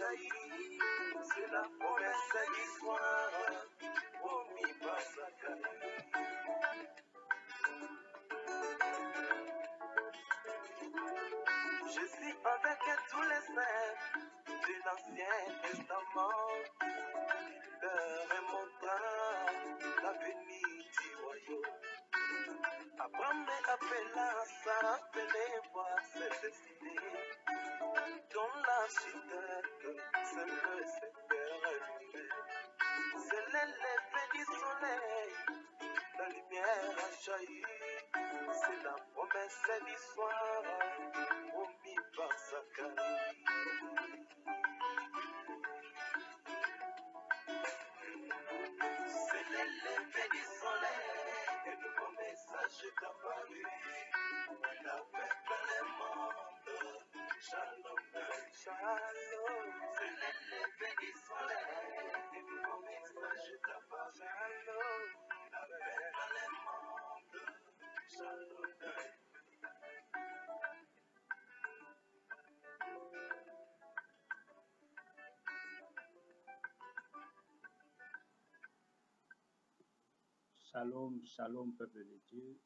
Esaïe, c'est la promesse d'histoire, promis par Zacharie. Je suis avec tous les saints de l'Ancien Testament, il leur montra l'avenir du royaume. Abraham appela Sarah, venez voir cette destinée, dont l'architecte, c'est le Seigneur lui-même. C'est l'élève du soleil, la lumière a jailli, c'est la promesse d'histoire, promis par Zacharie. C'est l'élève du soleil, et le bon message est apparu. Il avait plein le monde, shalom, shalom. C'est l'élève du soleil, et le bon message est apparu. Shalom, il avait plein le monde, shalom. Shalom, shalom, peuple de Dieu.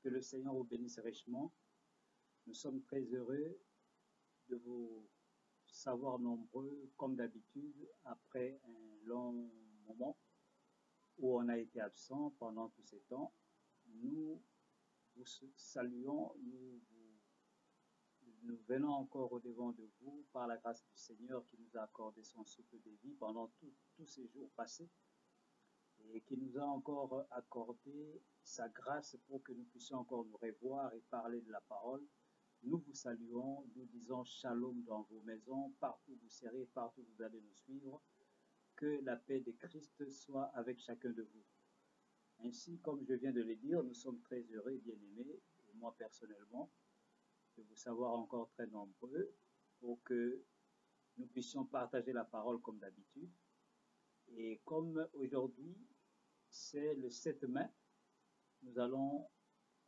Que le Seigneur vous bénisse richement. Nous sommes très heureux de vous savoir nombreux, comme d'habitude, après un long moment où on a été absent pendant tous ces temps. Nous vous saluons, nous venons encore au devant de vous par la grâce du Seigneur qui nous a accordé son souffle de vie pendant tous ces jours passés, et qui nous a encore accordé sa grâce pour que nous puissions encore nous revoir et parler de la parole. Nous vous saluons, nous disons shalom dans vos maisons, partout où vous serez, partout où vous allez nous suivre. Que la paix de Christ soit avec chacun de vous. Ainsi, comme je viens de le dire, nous sommes très heureux et bien-aimés, et moi personnellement, de vous savoir encore très nombreux pour que nous puissions partager la parole comme d'habitude. Et comme aujourd'hui, c'est le 7 mai, nous allons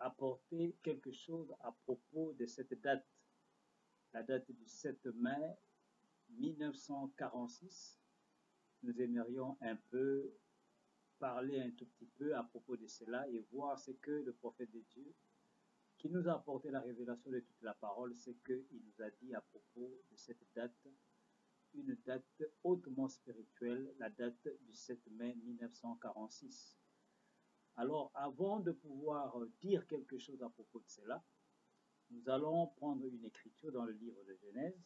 apporter quelque chose à propos de cette date, la date du 7 mai 1946. Nous aimerions un peu parler un tout petit peu à propos de cela et voir ce que le prophète de Dieu, qui nous a apporté la révélation de toute la parole, ce qu'il nous a dit à propos de cette date, une date hautement spirituelle, la date du 7 mai 1946. Alors, avant de pouvoir dire quelque chose à propos de cela, nous allons prendre une écriture dans le livre de Genèse.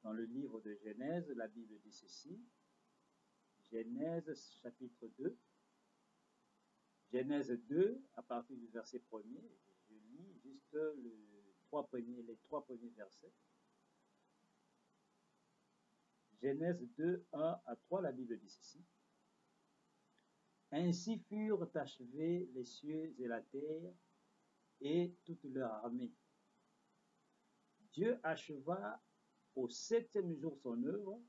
Dans le livre de Genèse, la Bible dit ceci. Genèse chapitre 2. Genèse 2, à partir du verset 1er, je lis juste les trois premiers versets. Genèse 2, 1 à 3, la Bible dit ceci. Ainsi furent achevés les cieux et la terre et toute leur armée. Dieu acheva au 7e jour son œuvre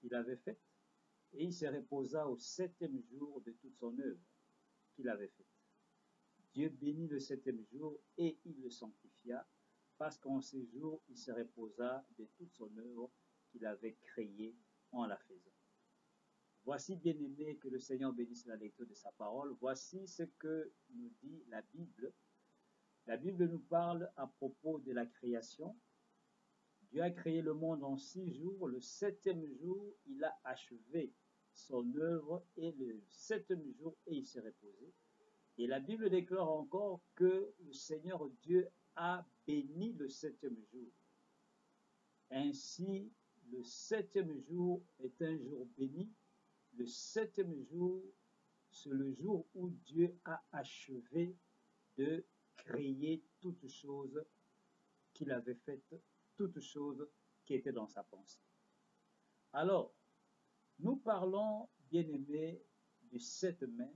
qu'il avait faite, et il se reposa au 7e jour de toute son œuvre qu'il avait faite. Dieu bénit le 7e jour et il le sanctifia, parce qu'en ce jour il se reposa de toute son œuvre qu'il avait créée en la faisant. Voici, bien-aimés, que le Seigneur bénisse la lecture de sa parole. Voici ce que nous dit la Bible. La Bible nous parle à propos de la création. Dieu a créé le monde en 6 jours. Le 7e jour, il a achevé son œuvre, et le 7e jour, et il s'est reposé. Et la Bible déclare encore que le Seigneur Dieu a béni le 7e jour. Ainsi, le 7e jour est un jour béni. Le 7e jour, c'est le jour où Dieu a achevé de créer toutes choses qu'il avait faites, toutes choses qui étaient dans sa pensée. Alors, nous parlons, bien-aimés, du 7 mai.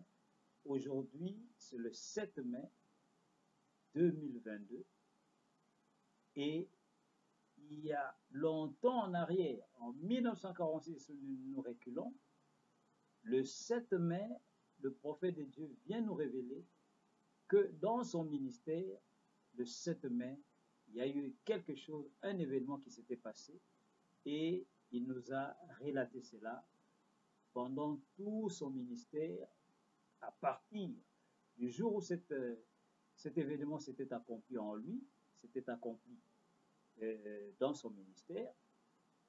Aujourd'hui, c'est le 7 mai 2022. Et il y a longtemps en arrière, en 1946, nous reculons, le 7 mai, le prophète de Dieu vient nous révéler que dans son ministère, le 7 mai, il y a eu quelque chose, un événement qui s'était passé, et il nous a relaté cela pendant tout son ministère, à partir du jour où cet événement s'était accompli en lui, s'était accompli dans son ministère.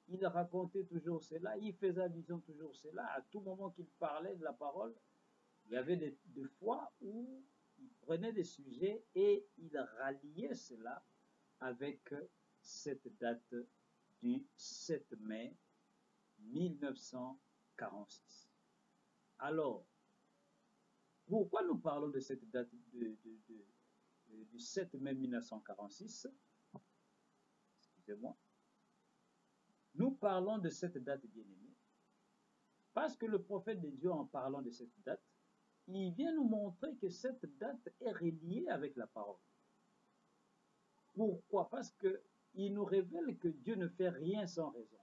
Il racontait toujours cela, il faisait allusion toujours cela. À tout moment qu'il parlait de la parole, il y avait des fois où il prenait des sujets et il ralliait cela avec cette date du 7 mai 1946. Alors, pourquoi nous parlons de cette date du 7 mai 1946? Excusez-moi. Nous parlons de cette date bien-aimée parce que le prophète de Dieu, en parlant de cette date, il vient nous montrer que cette date est reliée avec la parole. Pourquoi? Parce qu'il nous révèle que Dieu ne fait rien sans raison.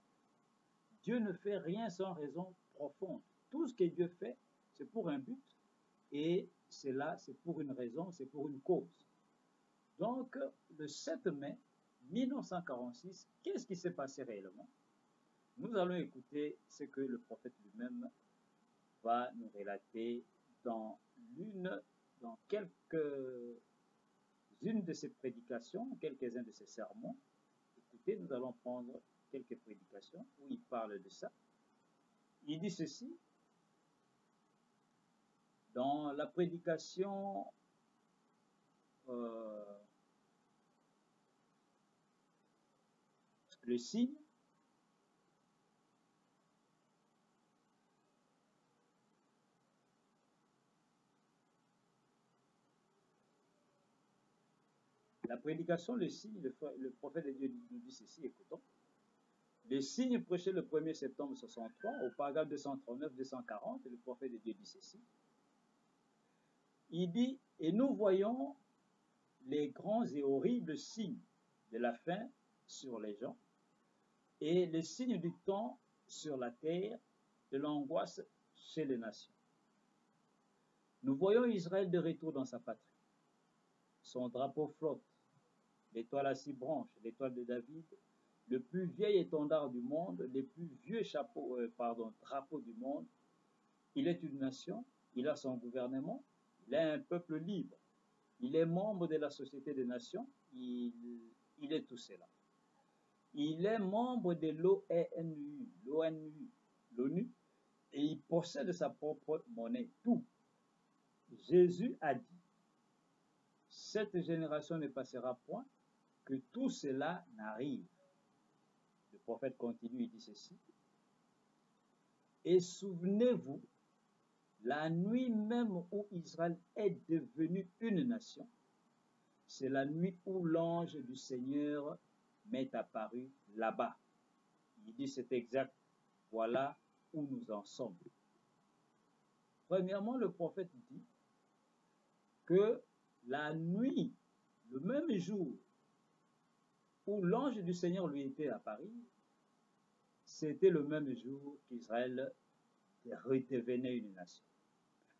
Dieu ne fait rien sans raison profonde. Tout ce que Dieu fait, c'est pour un but, et cela, c'est pour une raison, c'est pour une cause. Donc, le 7 mai 1946, qu'est-ce qui s'est passé réellement? Nous allons écouter ce que le prophète lui-même va nous relater dans quelques-unes de ses prédications, quelques-uns de ses sermons. Écoutez, nous allons prendre quelques prédications où il parle de ça. Il dit ceci, dans la prédication le signe, la prédication, le signe, le prophète de Dieu nous dit ceci, écoutons. Le signe prêché le 1er septembre 63, au paragraphe 239-240, le prophète de Dieu dit ceci. Il dit, et nous voyons les grands et horribles signes de la fin sur les gens, et les signes du temps sur la terre, de l'angoisse chez les nations. Nous voyons Israël de retour dans sa patrie. Son drapeau flotte, l'étoile à 6 branches, l'étoile de David, le plus vieil étendard du monde, les plus vieux drapeaux du monde. Il est une nation, il a son gouvernement, il est un peuple libre, il est membre de la Société des Nations, il est tout cela. Il est membre de l'ONU, et il possède sa propre monnaie, tout. Jésus a dit, cette génération ne passera point, que tout cela n'arrive. Le prophète continue, il dit ceci. Et souvenez-vous, la nuit même où Israël est devenu une nation, c'est la nuit où l'ange du Seigneur m'est apparu là-bas. Il dit c'est exact, voilà où nous en sommes. Premièrement, le prophète dit que la nuit, le même jour où l'ange du Seigneur lui était apparu, c'était le même jour qu'Israël redevenait une nation.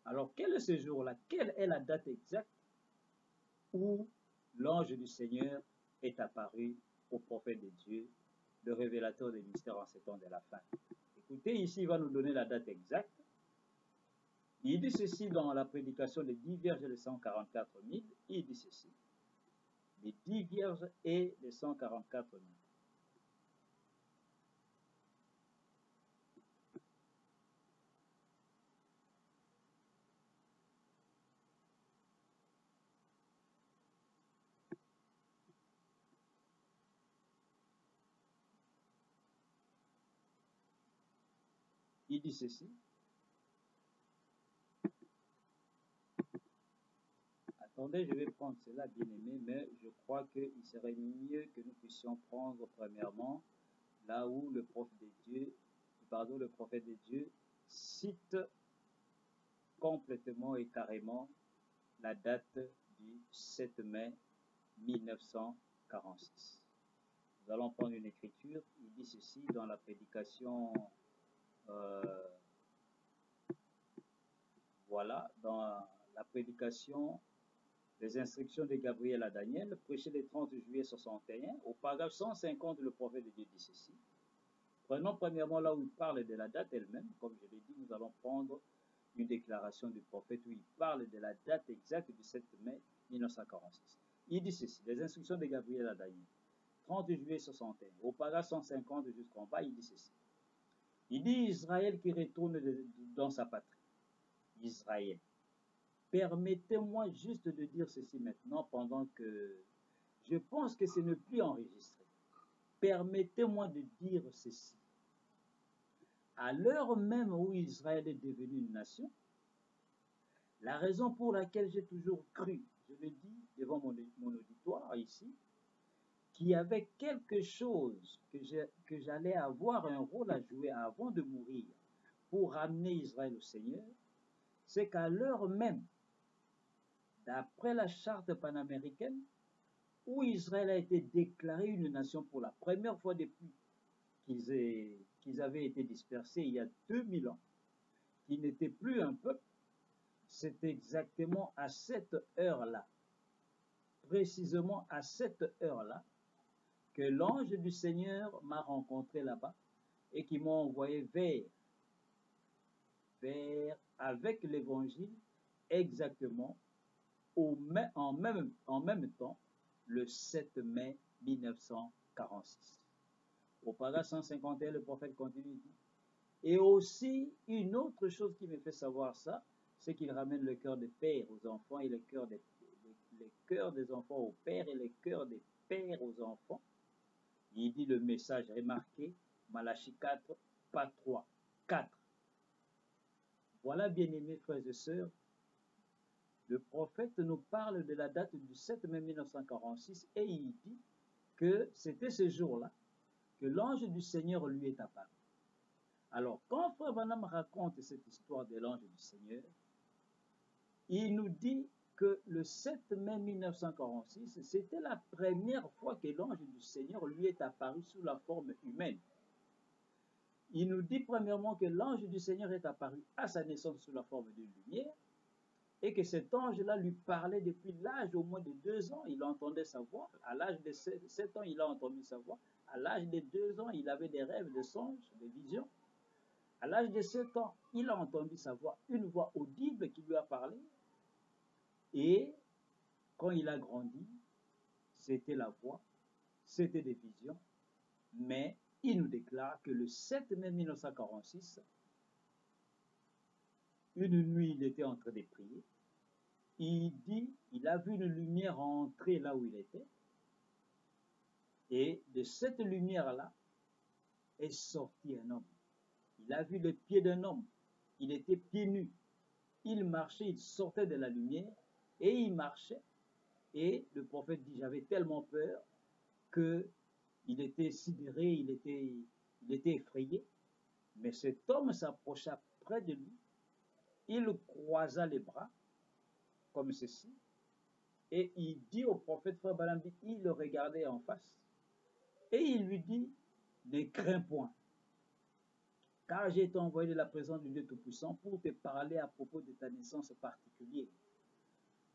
Alors, quel est ce jour-là? Quelle est la date exacte où l'ange du Seigneur est apparu au prophète de Dieu, le révélateur des mystères en ces temps de la fin? Écoutez, ici, il va nous donner la date exacte. Il dit ceci dans la prédication des 10 vierges et les 144 000. Il dit ceci. Les 10 vierges et les 144 000. Il dit ceci. Attendez, je vais prendre cela, bien aimé, mais je crois qu'il serait mieux que nous puissions prendre premièrement là où le prophète de Dieu cite complètement et carrément la date du 7 mai 1946. Nous allons prendre une écriture. Il dit ceci dans la prédication, dans la prédication des instructions de Gabriel à Daniel, prêché le 30 juillet 61, au paragraphe 150, le prophète de Dieu dit ceci. Prenons premièrement là où il parle de la date elle-même. Comme je l'ai dit, nous allons prendre une déclaration du prophète où il parle de la date exacte du 7 mai 1946. Il dit ceci, les instructions de Gabriel à Daniel, 30 juillet 61, au paragraphe 150 jusqu'en bas, il dit ceci. Il dit Israël qui retourne dans sa patrie. Israël. Permettez-moi juste de dire ceci maintenant pendant que je pense que ce n'est plus enregistré. Permettez-moi de dire ceci. À l'heure même où Israël est devenu une nation, la raison pour laquelle j'ai toujours cru, je le dis devant mon auditoire ici, qu'il y avait quelque chose que j'allais avoir un rôle à jouer avant de mourir pour ramener Israël au Seigneur, c'est qu'à l'heure même, d'après la charte panaméricaine, où Israël a été déclaré une nation pour la première fois depuis qu'ils avaient été dispersés il y a 2000 ans, qui n'était plus un peuple, c'est exactement à cette heure-là, précisément à cette heure-là, que l'ange du Seigneur m'a rencontré là-bas et qui m'a envoyé vers avec l'évangile exactement en même temps le 7 mai 1946. Au paragraphe 151, le prophète continue dit, et aussi une autre chose qui me fait savoir ça, c'est qu'il ramène le cœur des pères aux enfants et le cœur des enfants aux pères et le cœur des pères aux enfants. Il dit le message remarqué, Malachie 4, pas 3, 4. Voilà, bien-aimés frères et sœurs, le prophète nous parle de la date du 7 mai 1946 et il dit que c'était ce jour-là que l'ange du Seigneur lui est apparu. Alors, quand Frère Branham raconte cette histoire de l'ange du Seigneur, il nous dit que le 7 mai 1946, c'était la première fois que l'ange du Seigneur lui est apparu sous la forme humaine. Il nous dit premièrement que l'ange du Seigneur est apparu à sa naissance sous la forme d'une lumière et que cet ange-là lui parlait depuis l'âge au moins de 2 ans. Il entendait sa voix. À l'âge de 7 ans, il a entendu sa voix. À l'âge de 2 ans, il avait des rêves, des songes, des visions. À l'âge de 7 ans, il a entendu sa voix, une voix audible qui lui a parlé. Et quand il a grandi, c'était la voix, c'était des visions. Mais il nous déclare que le 7 mai 1946, une nuit, il était en train de prier. Il dit, il a vu une lumière entrer là où il était. Et de cette lumière-là est sorti un homme. Il a vu les pieds d'un homme. Il était pieds nus. Il marchait, il sortait de la lumière et il marchait. Et le prophète dit, j'avais tellement peur qu'il était sidéré, il était effrayé. Mais cet homme s'approcha près de lui. Il croisa les bras, comme ceci. Et il dit au prophète, Frère Branham, il le regardait en face. Et il lui dit, ne crains point, car j'ai été envoyé de la présence du Dieu Tout-Puissant pour te parler à propos de ta naissance particulière,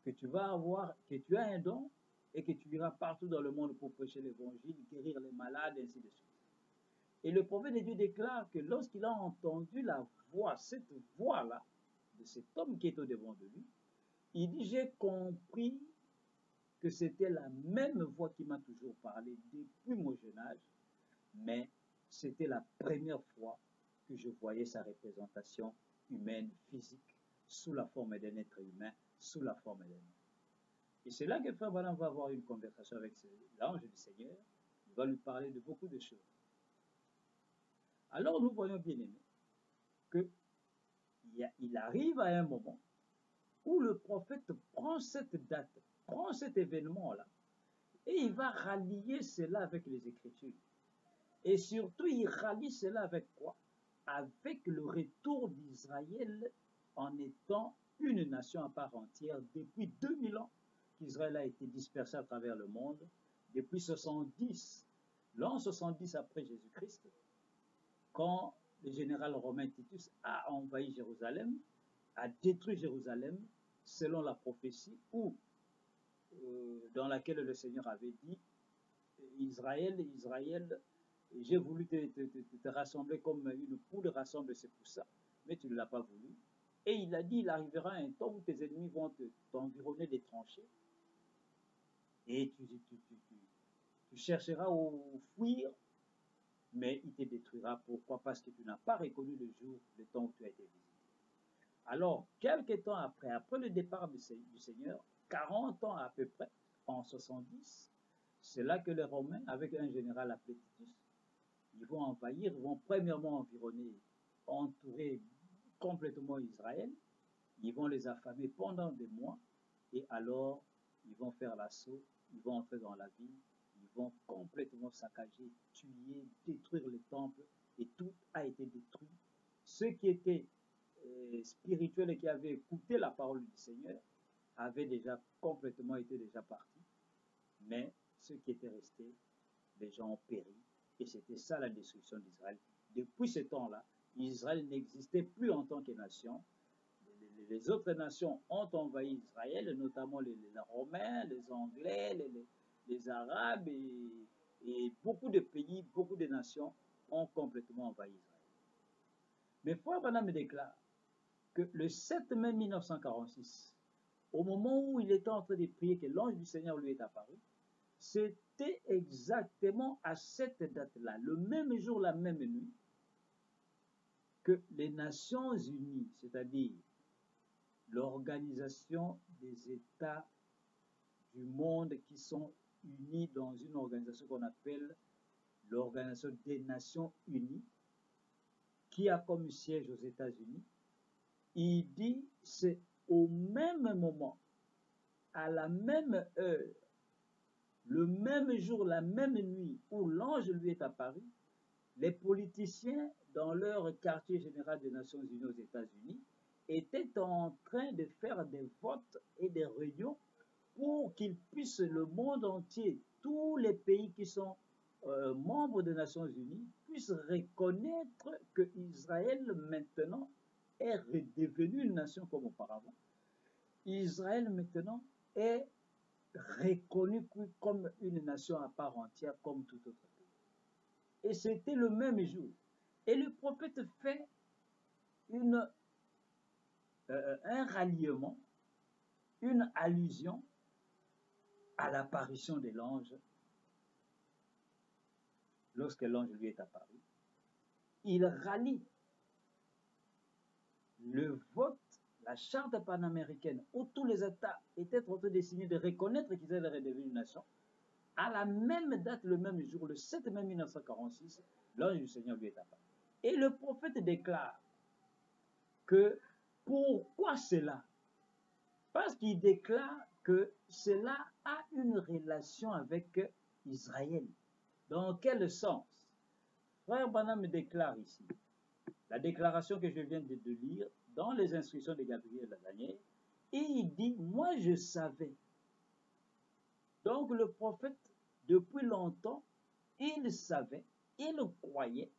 que tu vas avoir, que tu as un don et que tu iras partout dans le monde pour prêcher l'évangile, guérir les malades, ainsi de suite. Et le prophète de Dieu déclare que lorsqu'il a entendu la voix, cette voix-là, de cet homme qui est au-devant de lui, il dit, j'ai compris que c'était la même voix qui m'a toujours parlé depuis mon jeune âge, mais c'était la première fois que je voyais sa représentation humaine, physique, sous la forme d'un être humain, sous la forme d'un homme. Et c'est là que Frère Branham va avoir une conversation avec l'ange du Seigneur. Il va lui parler de beaucoup de choses. Alors nous voyons bien aimé qu'il arrive à un moment où le prophète prend cette date, prend cet événement-là, et il va rallier cela avec les Écritures. Et surtout, il rallie cela avec quoi? Avec le retour d'Israël en étant une nation à part entière depuis 2000 ans qu'Israël a été dispersé à travers le monde, depuis 70, l'an 70 après Jésus-Christ, quand le général romain Titus a envahi Jérusalem, a détruit Jérusalem, selon la prophétie dans laquelle le Seigneur avait dit, Israël j'ai voulu te rassembler comme une poule rassemble ses poussins, mais tu ne l'as pas voulu. Et il a dit, il arrivera un temps où tes ennemis vont t'environner des tranchées, et tu chercheras où fuir, mais il te détruira. Pourquoi? Parce que tu n'as pas reconnu le jour, le temps où tu as été visité. Alors, quelques temps après, après le départ du Seigneur, 40 ans à peu près, en 70, c'est là que les Romains, avec un général appelé Titus, ils vont envahir, ils vont premièrement environner, entourer complètement Israël, ils vont les affamer pendant des mois, et alors ils vont faire l'assaut, ils vont entrer dans la ville, ils vont complètement saccager, tuer, détruire les temples, et tout a été détruit. Ceux qui étaient spirituels et qui avaient écouté la parole du Seigneur avaient déjà complètement été déjà partis, mais ceux qui étaient restés, les gens ont péri, et c'était ça la destruction d'Israël. Depuis ce temps-là, Israël n'existait plus en tant que nation. Les autres nations ont envahi Israël, notamment les Romains, les Anglais, les Arabes, et beaucoup de pays, beaucoup de nations ont complètement envahi Israël. Mais Frère Branham me déclare que le 7 mai 1946, au moment où il était en train de prier, que l'ange du Seigneur lui est apparu, c'était exactement à cette date-là, le même jour, la même nuit, que les Nations Unies, c'est-à-dire l'organisation des États du monde qui sont unis dans une organisation qu'on appelle l'Organisation des Nations Unies, qui a comme siège aux États-Unis, il dit c'est au même moment, à la même heure, le même jour, la même nuit où l'ange lui est apparu, les politiciens dans leur quartier général des Nations Unies aux États-Unis étaient en train de faire des votes et des réunions pour qu'ils puissent, le monde entier, tous les pays qui sont membres des Nations Unies, puissent reconnaître que Israël maintenant est redevenu une nation comme auparavant. Israël maintenant est reconnu comme une nation à part entière comme tout autre pays. Et c'était le même jour. Et le prophète fait un ralliement, une allusion à l'apparition de l'ange lorsque l'ange lui est apparu. Il rallie le vote, la charte panaméricaine, où tous les États étaient en train de signer, de reconnaître qu'Israël est redevenu une nation. À la même date, le même jour, le 7 mai 1946, l'ange du Seigneur lui est apparu. Et le prophète déclare que pourquoi cela? Parce qu'il déclare que cela a une relation avec Israël. Dans quel sens? Frère Branham me déclare ici, la déclaration que je viens de lire dans les instructions de Gabriel Daniel, et il dit, moi je savais. Donc le prophète, depuis longtemps, il savait, il croyait,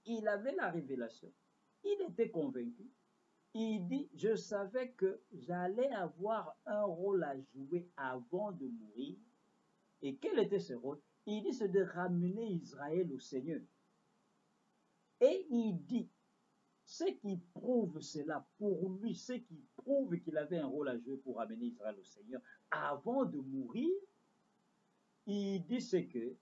il avait la révélation, il était convaincu. Il dit, je savais que j'allais avoir un rôle à jouer avant de mourir. Et quel était ce rôle? Il dit, c'est de ramener Israël au Seigneur. Et il dit, ce qui prouve cela pour lui, ce qui prouve qu'il avait un rôle à jouer pour ramener Israël au Seigneur avant de mourir, il dit c'est que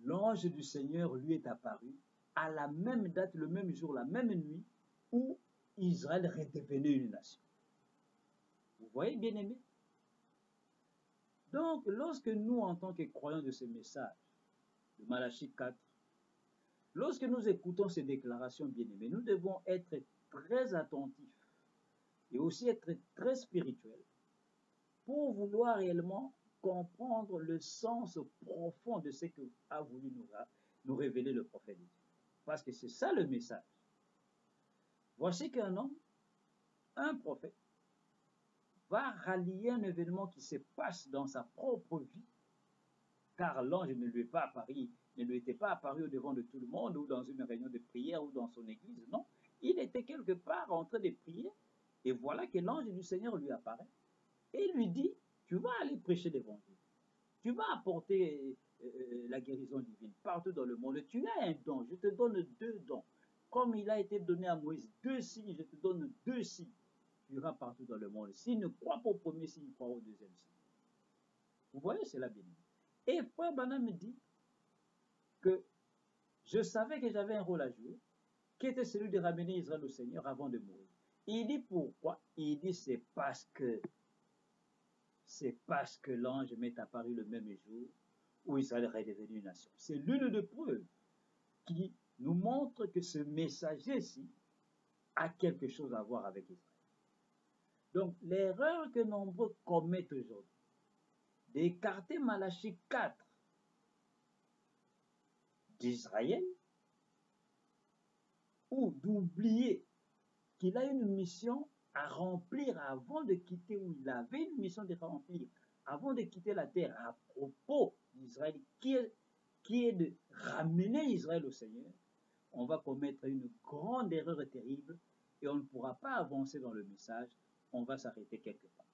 l'ange du Seigneur lui est apparu à la même date, le même jour, la même nuit, où Israël redevenait une nation. Vous voyez, bien-aimés? Donc, lorsque nous, en tant que croyants de ce message, de Malachie 4, lorsque nous écoutons ces déclarations, bien-aimés, nous devons être très attentifs et aussi être très spirituels pour vouloir réellement comprendre le sens profond de ce que a voulu nous révéler le prophète. Parce que c'est ça le message. Voici qu'un homme, un prophète, va rallier un événement qui se passe dans sa propre vie, car l'ange ne lui est pas apparu, ne lui était pas apparu au devant de tout le monde, ou dans une réunion de prière, ou dans son église, non. Il était quelque part en train de prier, et voilà que l'ange du Seigneur lui apparaît, et lui dit, tu vas aller prêcher l'évangile, tu vas apporter la guérison divine partout dans le monde. Tu as un don, je te donne 2 dons. Comme il a été donné à Moïse 2 signes, je te donne 2 signes. Tu iras partout dans le monde. S'il ne croit pas au premier signe, il croit au deuxième signe. Vous voyez, c'est la bénédiction. Et Frère Branham me dit que je savais que j'avais un rôle à jouer, qui était celui de ramener Israël au Seigneur avant de mourir. Il dit pourquoi? Il dit c'est parce que l'ange m'est apparu le même jour où Israël est devenu une nation. C'est l'une des preuves qui nous montre que ce messager-ci a quelque chose à voir avec Israël. Donc, l'erreur que nombreux commettent aujourd'hui, d'écarter Malachie 4 d'Israël, ou d'oublier qu'il a une mission à remplir avant de quitter, où il avait une mission de remplir avant de quitter la terre à propos d'Israël, qui est de ramener Israël au Seigneur, on va commettre une grande erreur terrible et on ne pourra pas avancer dans le message, on va s'arrêter quelque part.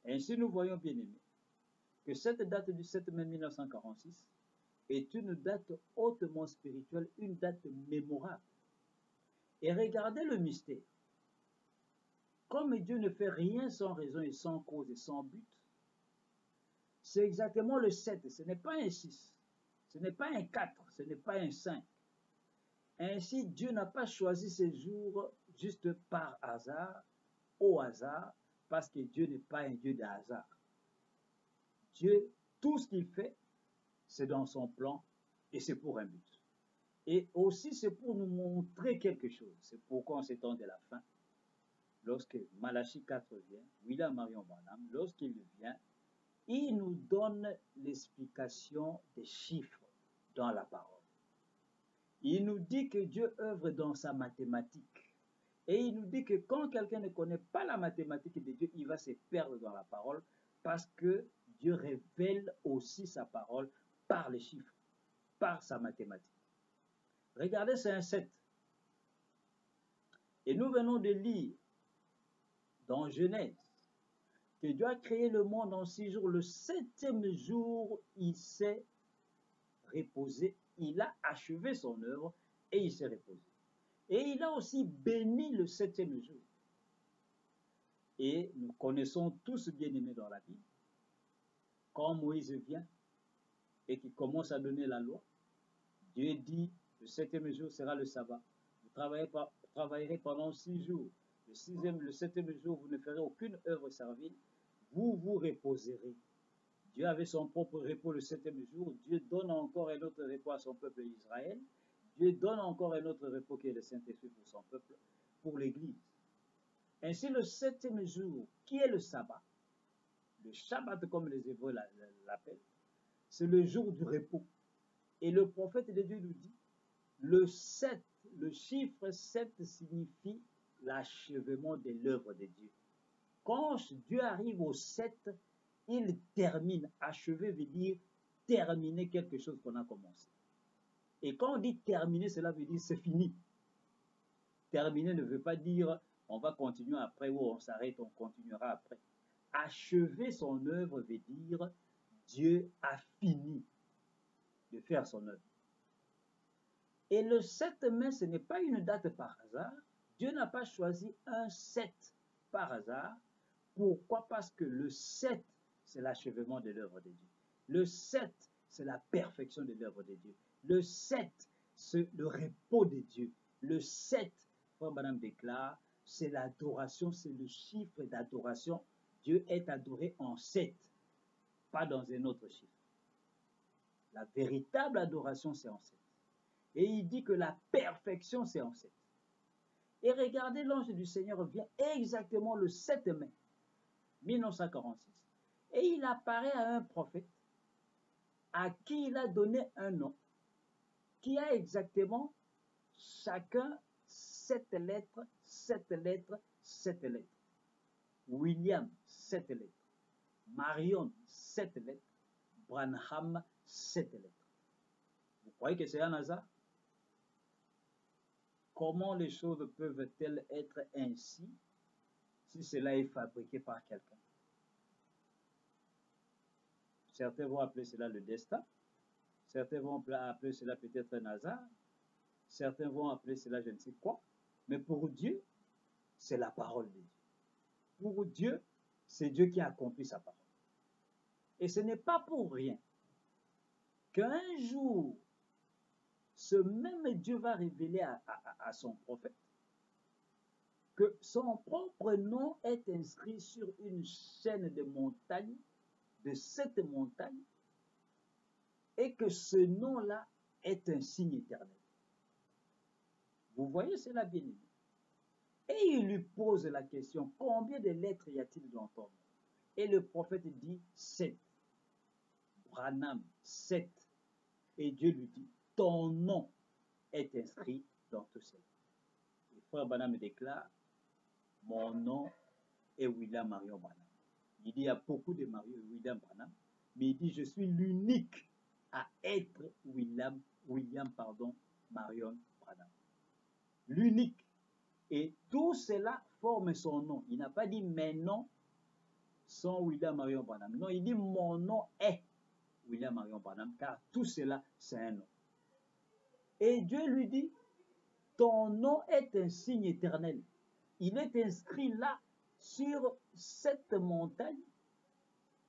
Ainsi, nous voyons, bien aimés, que cette date du 7 mai 1946 est une date hautement spirituelle, une date mémorable. Et regardez le mystère. Comme Dieu ne fait rien sans raison et sans cause et sans but, c'est exactement le 7, ce n'est pas un 6, ce n'est pas un 4, ce n'est pas un 5. Ainsi, Dieu n'a pas choisi ces jours juste par hasard, au hasard, parce que Dieu n'est pas un Dieu de hasard. Dieu, tout ce qu'il fait, c'est dans son plan et c'est pour un but. Et aussi, c'est pour nous montrer quelque chose. C'est pourquoi on s'étend de la fin. Lorsque Malachie 4 vient, William Marion Branham, lorsqu'il vient, il nous donne l'explication des chiffres dans la parole. Il nous dit que Dieu œuvre dans sa mathématique. Et il nous dit que quand quelqu'un ne connaît pas la mathématique de Dieu, il va se perdre dans la parole parce que Dieu révèle aussi sa parole par les chiffres, par sa mathématique. Regardez, c'est un 7. Et nous venons de lire dans Genèse que Dieu a créé le monde en 6 jours. Le 7e jour, il s'est reposé, il a achevé son œuvre et il s'est reposé. Et il a aussi béni le 7e jour. Et nous connaissons tous, bien-aimés dans la Bible, quand Moïse vient et qu'il commence à donner la loi, Dieu dit, le 7e jour sera le sabbat. Vous travaillerez pendant 6 jours. Le 7e jour, vous ne ferez aucune œuvre servile. Vous vous reposerez. Dieu avait son propre repos le 7e jour. Dieu donne encore un autre repos à son peuple Israël. Dieu donne encore un autre repos qui est le Saint-Esprit pour son peuple, pour l'Église. Ainsi, le 7e jour, qui est le sabbat, le Shabbat comme les Hébreux l'appellent, c'est le jour du repos. Et le prophète de Dieu nous dit, le 7, le chiffre 7 signifie l'achèvement de l'œuvre de Dieu. Quand Dieu arrive au 7, il termine. Achever veut dire terminer quelque chose qu'on a commencé. Et quand on dit terminer, cela veut dire c'est fini. Terminer ne veut pas dire on va continuer après ou on s'arrête, on continuera après. Achever son œuvre veut dire Dieu a fini de faire son œuvre. Et le 7 mai, ce n'est pas une date par hasard. Dieu n'a pas choisi un 7 par hasard. Pourquoi? Parce que le 7, c'est l'achèvement de l'œuvre de Dieu. Le 7, c'est la perfection de l'œuvre de Dieu. Le 7, c'est le repos de Dieu. Le 7, comme Madame déclare, c'est l'adoration, c'est le chiffre d'adoration. Dieu est adoré en 7, pas dans un autre chiffre. La véritable adoration, c'est en 7. Et il dit que la perfection, c'est en 7. Et regardez, l'ange du Seigneur vient exactement le 7 mai 1946. Et il apparaît à un prophète à qui il a donné un nom qui a exactement chacun 7 lettres, 7 lettres, 7 lettres. William, 7 lettres. Marion, 7 lettres. Branham, 7 lettres. Vous croyez que c'est un hasard? Comment les choses peuvent-elles être ainsi si cela est fabriqué par quelqu'un? Certains vont appeler cela le destin. Certains vont appeler cela peut-être un hasard. Certains vont appeler cela je ne sais quoi. Mais pour Dieu, c'est la parole de Dieu. Pour Dieu, c'est Dieu qui a accompli sa parole. Et ce n'est pas pour rien qu'un jour, ce même Dieu va révéler à son prophète que son propre nom est inscrit sur une chaîne de montagnes, de 7 montagnes, et que ce nom-là est un signe éternel. Vous voyez cela, bien aimé. Et il lui pose la question, combien de lettres y a-t-il dans ton nom? Et le prophète dit 7. Branham, 7. Et Dieu lui dit, ton nom est inscrit dans tout cela. Et frère Branham déclare, mon nom est William Marion Branham. Il dit, il y a beaucoup de William Branham, mais il dit, je suis l'unique à être William Marion Branham. L'unique. Et tout cela forme son nom. Il n'a pas dit mes noms sont William Marion Branham. Non, il dit mon nom est William Marion Branham, car tout cela, c'est un nom. Et Dieu lui dit, ton nom est un signe éternel. Il est inscrit là sur cette montagne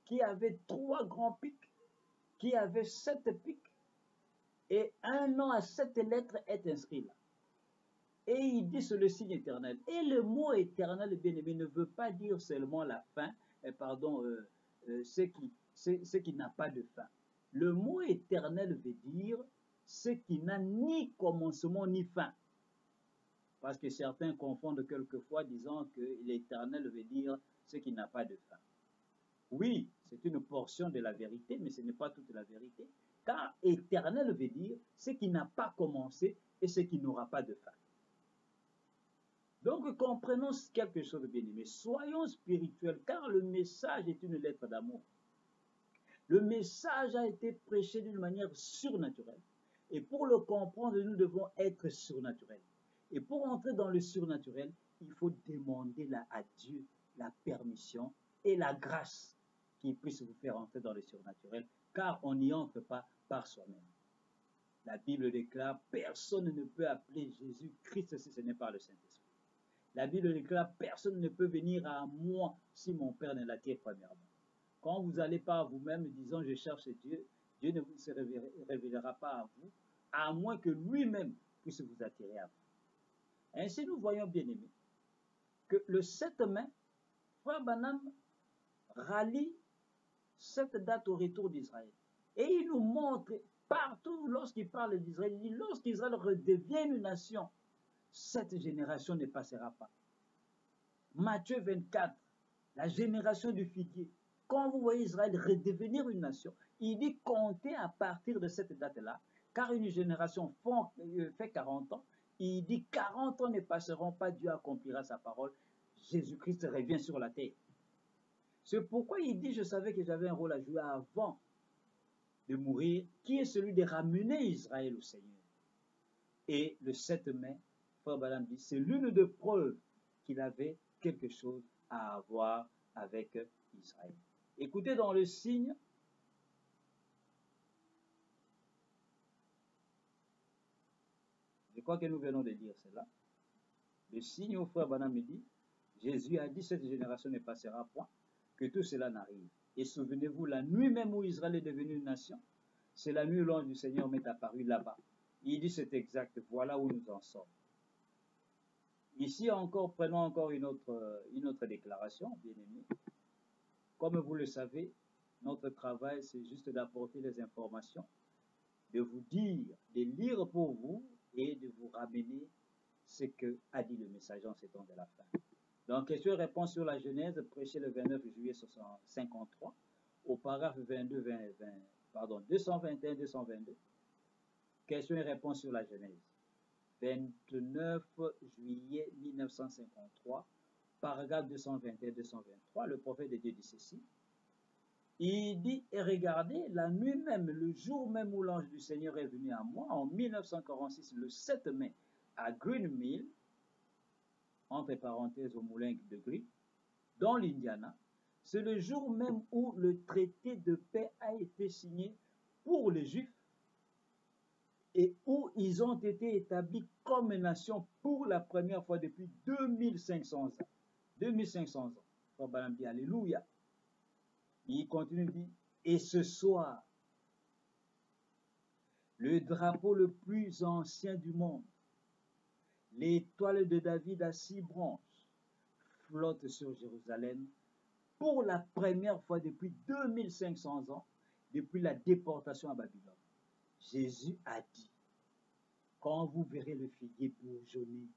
qui avait 3 grands pics, qui avait 7 pics, et un nom à 7 lettres est inscrit là. Et il dit c'est le signe éternel. Et le mot éternel, bien aimé, ne veut pas dire seulement la fin, ce qui n'a pas de fin. Le mot éternel veut dire ce qui n'a ni commencement ni fin. Parce que certains confondent quelquefois disant que l'éternel veut dire ce qui n'a pas de fin. Oui, c'est une portion de la vérité, mais ce n'est pas toute la vérité. Car éternel veut dire ce qui n'a pas commencé et ce qui n'aura pas de fin. Donc comprenons quelque chose de bien aimé. Soyons spirituels, car le message est une lettre d'amour. Le message a été prêché d'une manière surnaturelle. Et pour le comprendre, nous devons être surnaturels. Et pour entrer dans le surnaturel, il faut demander à Dieu la permission et la grâce qui puisse vous faire entrer dans le surnaturel, car on n'y entre pas par soi-même. La Bible déclare, personne ne peut appeler Jésus-Christ si ce n'est pas le Saint-Esprit. La Bible déclare, personne ne peut venir à moi si mon Père ne l'attire premièrement. Quand vous n'allez pas à vous-même disant je cherche Dieu, Dieu ne se révélera pas à vous, à moins que lui-même puisse vous attirer à vous. Ainsi, nous voyons, bien aimés, que le 7 mai, Frère Branham rallie cette date au retour d'Israël. Et il nous montre partout, lorsqu'il parle d'Israël, il dit lorsqu'Israël redevient une nation, cette génération ne passera pas. Matthieu 24, la génération du figuier. Quand vous voyez Israël redevenir une nation, il dit compter à partir de cette date-là, car une génération fait 40 ans, il dit 40 ans ne passeront pas, Dieu accomplira sa parole, Jésus-Christ revient sur la terre. C'est pourquoi il dit, je savais que j'avais un rôle à jouer avant de mourir, qui est celui de ramener Israël au Seigneur. Et le 7 mai, Frère Branham dit, c'est l'une des preuves qu'il avait quelque chose à avoir avec Israël. Écoutez dans le signe, je crois que nous venons de lire cela, le signe où Frère Branham me dit, Jésus a dit, cette génération ne passera point, que tout cela n'arrive. Et souvenez-vous, la nuit même où Israël est devenu une nation, c'est la nuit où l'ange du Seigneur m'est apparu là-bas. Il dit, c'est exact, voilà où nous en sommes. Ici encore, prenons encore une autre déclaration, bien aimé. Comme vous le savez, notre travail, c'est juste d'apporter les informations, de vous dire, de lire pour vous et de vous ramener ce que a dit le messager en ces temps de la fin. Donc, question et réponse sur la Genèse, prêchée le 29 juillet 1953, au paragraphe 221-222. Question et réponse sur la Genèse. 29 juillet 1953, paragraphe 221-223, le prophète de Dieu dit ceci. Il dit, et regardez, la nuit même, le jour même où l'ange du Seigneur est venu à moi, en 1946, le 7 mai, à Green Mill, entre parenthèses au moulin de Green, dans l'Indiana, C'est le jour même où le traité de paix a été signé pour les Juifs et où ils ont été établis comme nation pour la première fois depuis 2500 ans. 2500 ans. Frère Branham dit Alléluia. Il continue de dire, et ce soir, le drapeau le plus ancien du monde, l'étoile de David à 6 branches, flotte sur Jérusalem pour la première fois depuis 2500 ans, depuis la déportation à Babylone. Jésus a dit, quand vous verrez le figuier bourgeonner,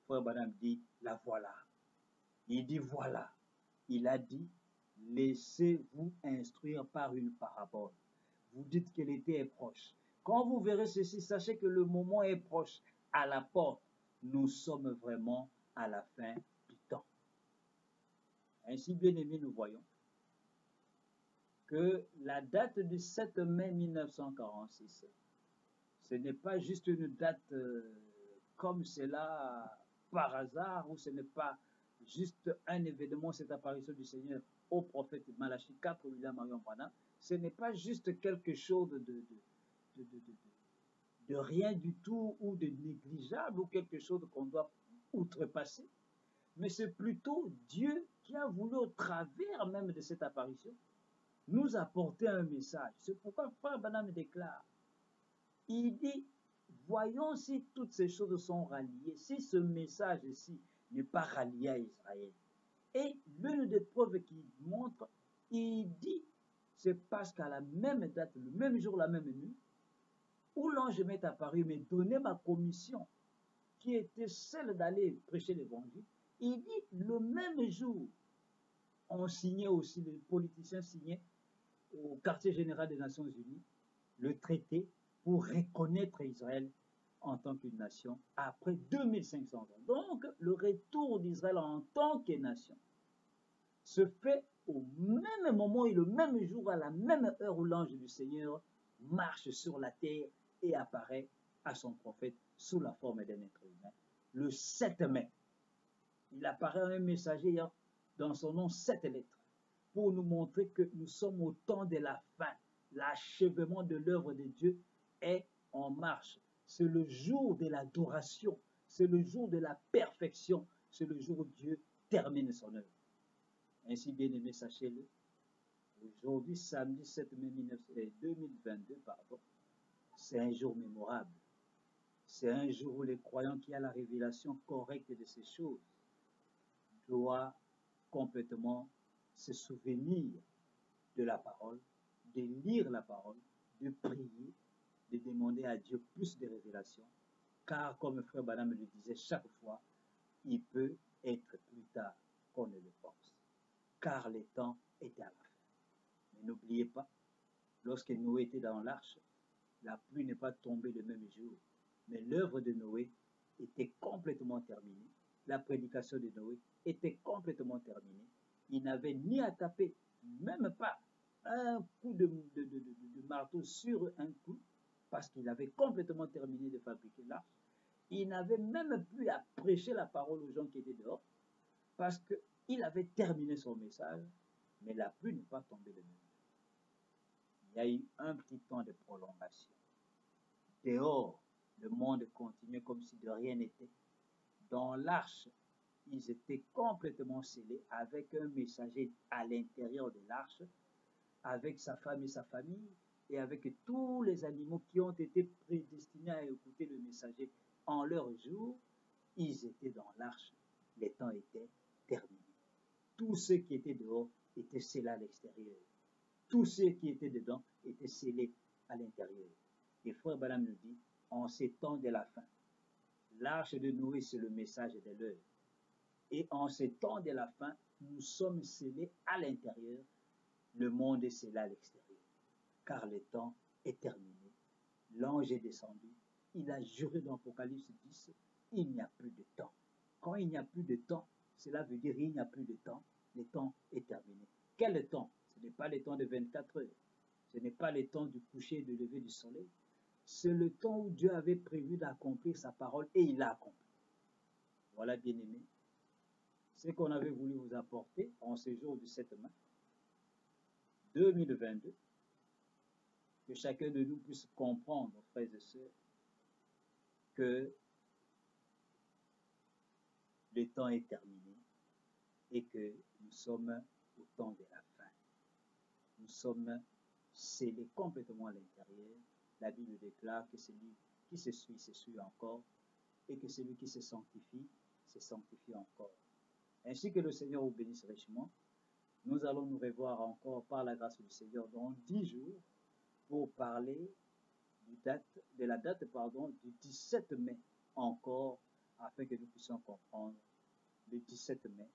frère Branham dit, la voilà. Il dit, voilà. Il a dit, laissez-vous instruire par une parabole. Vous dites que l'été est proche. Quand vous verrez ceci, sachez que le moment est proche, à la porte. Nous sommes vraiment à la fin du temps. Ainsi, bien aimés, nous voyons que la date du 7 mai 1946, ce n'est pas juste une date comme cela par hasard, ou ce n'est pas juste un événement, cette apparition du Seigneur au prophète Malachi 4, William Marion Branham. Ce n'est pas juste quelque chose de rien du tout ou de négligeable ou quelque chose qu'on doit outrepasser, mais c'est plutôt Dieu qui a voulu, au travers même de cette apparition, nous apporter un message. C'est pourquoi Frère Branham déclare, il dit, voyons si toutes ces choses sont ralliées, si ce message-ci n'est pas rallié à Israël. Et l'une des preuves qu'il montre, il dit, c'est parce qu'à la même date, le même jour, la même nuit, où l'ange m'est apparu, m'a donné ma commission, qui était celle d'aller prêcher l'évangile, il dit, le même jour, on signait aussi, les politiciens signaient au quartier général des Nations Unies, le traité pour reconnaître Israël en tant qu'une nation après 2500 ans. Donc, le retour d'Israël en tant que nation se fait au même moment et le même jour, à la même heure où l'ange du Seigneur marche sur la terre et apparaît à son prophète sous la forme d'un être humain. Le 7 mai, il apparaît un messager dans son nom 7 lettres pour nous montrer que nous sommes au temps de la fin. L'achèvement de l'œuvre de Dieu est en marche. C'est le jour de l'adoration, c'est le jour de la perfection, c'est le jour où Dieu termine son œuvre. Ainsi, bien aimé, sachez-le, aujourd'hui, samedi 7 mai 2022, c'est un jour mémorable. C'est un jour où les croyants qui ont la révélation correcte de ces choses doivent complètement se souvenir de la parole, de lire la parole, de prier, de demander à Dieu plus de révélations, car comme Frère Branham le disait chaque fois, il peut être plus tard qu'on ne le pense, car le temps est à la fin. Mais n'oubliez pas, lorsque Noé était dans l'arche, la pluie n'est pas tombée le même jour, mais l'œuvre de Noé était complètement terminée, la prédication de Noé était complètement terminée, il n'avait ni à taper, même pas un coup de marteau sur un coup, parce qu'il avait complètement terminé de fabriquer l'arche. Il n'avait même plus à prêcher la parole aux gens qui étaient dehors, parce qu'il avait terminé son message, mais la pluie n'est pas tombée le même jour. Il y a eu un petit temps de prolongation. Dehors, le monde continuait comme si de rien n'était. Dans l'arche, ils étaient complètement scellés avec un messager à l'intérieur de l'arche, avec sa femme et sa famille, et avec tous les animaux qui ont été prédestinés à écouter le messager en leur jour. Ils étaient dans l'arche, les temps étaient terminés. Tous ceux qui étaient dehors étaient scellés à l'extérieur. Tous ceux qui étaient dedans étaient scellés à l'intérieur. Et Frère Branham nous dit, en ces temps de la fin, l'arche de Noé, c'est le message de l'heure. Et en ces temps de la fin, nous sommes scellés à l'intérieur, le monde est scellé à l'extérieur. Car le temps est terminé. L'ange est descendu. Il a juré dans Apocalypse 10, il n'y a plus de temps. Quand il n'y a plus de temps, cela veut dire il n'y a plus de temps. Le temps est terminé. Quel temps? Ce n'est pas le temps de 24 heures. Ce n'est pas le temps du coucher et du lever du soleil. C'est le temps où Dieu avait prévu d'accomplir sa parole et il l'a accompli. Voilà, bien-aimés, ce qu'on avait voulu vous apporter en ce jour du 7 mai. 2022, que chacun de nous puisse comprendre, frères et sœurs, que le temps est terminé et que nous sommes au temps de la fin. Nous sommes scellés complètement à l'intérieur. La Bible déclare que celui qui se suit encore, et que celui qui se sanctifie encore. Ainsi que le Seigneur vous bénisse richement. Nous allons nous revoir encore par la grâce du Seigneur dans 10 jours pour parler de la date du 17 mai encore, afin que nous puissions comprendre le 17 mai,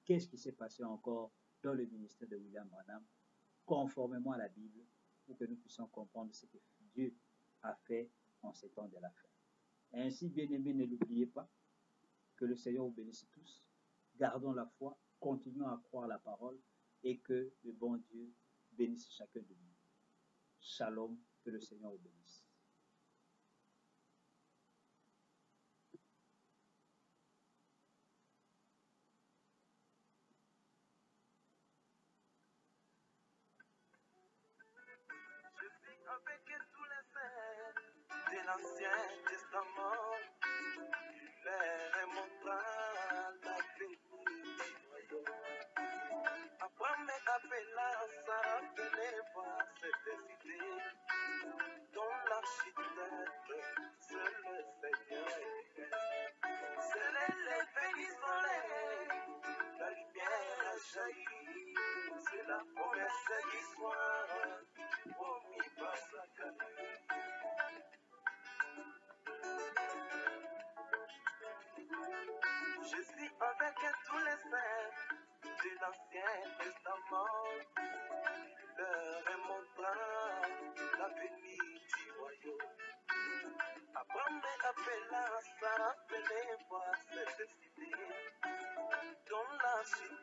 qu'est-ce qui s'est passé encore dans le ministère de William Branham, conformément à la Bible, pour que nous puissions comprendre ce que Dieu a fait en ces temps de la fin. Ainsi, bien-aimés, ne l'oubliez pas, que le Seigneur vous bénisse tous. Gardons la foi, continuons à croire la parole et que le bon Dieu bénisse chacun de nous. Shalom, que le Seigneur vous bénisse. Je vis avec tous les saints de l'Ancien Testament. L'air est montant la bénie du royaume. Après mes appels, ça rappelait pas cette idée dont l'architecte, c'est le Seigneur. C'est l'effet du soleil, la lumière a jailli. C'est la promesse du soir, promis par Zacharie. Je suis avec tous les saints de l'Ancien Testament. Leur est montrant la bénie du royaume. Abraham appela Sarah, venez voir cette cité dont l'architecte